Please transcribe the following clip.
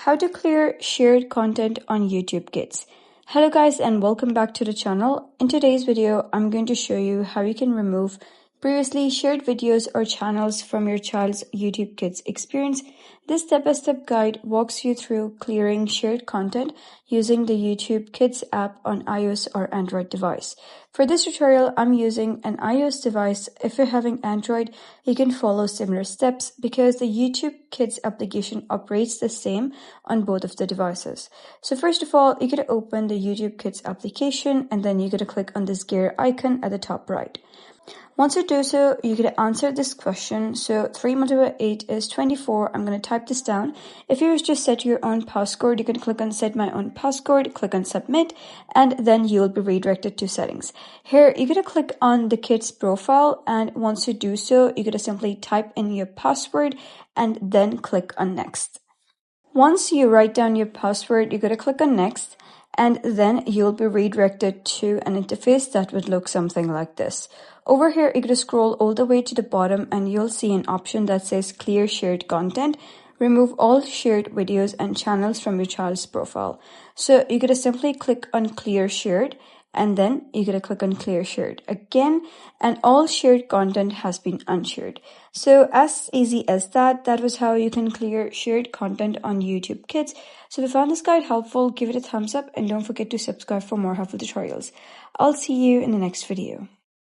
How to clear shared content on YouTube Kids. Hello guys and welcome back to the channel. In today's video, I'm going to show you how you can remove previously shared videos or channels from your child's YouTube Kids experience. This step-by-step guide walks you through clearing shared content using the YouTube Kids app on iOS or Android device. For this tutorial, I'm using an iOS device. If you're having Android, you can follow similar steps because the YouTube Kids application operates the same on both of the devices. So first of all, you're going to open the YouTube Kids application and then you're going to click on this gear icon at the top right. Once you do so, you're going to answer this question. So 3 multiplied by 8 is 24. I'm going to type this down. If you wish to set your own passcode, you can click on set my own passcode, click on submit, and then you'll be redirected to settings. Here, you're going to click on the kid's profile, and once you do so, you're going to simply type in your password and then click on next. Once you write down your password, you're going to click on next, and then you'll be redirected to an interface that would look something like this. Over here, you're going to scroll all the way to the bottom and you'll see an option that says clear shared content. Remove all shared videos and channels from your child's profile. So you're going to simply click on clear shared and then you're going to click on clear shared again, and all shared content has been unshared. So as easy as that, that was how you can clear shared content on YouTube Kids. So if you found this guide helpful, give it a thumbs up and don't forget to subscribe for more helpful tutorials. I'll see you in the next video.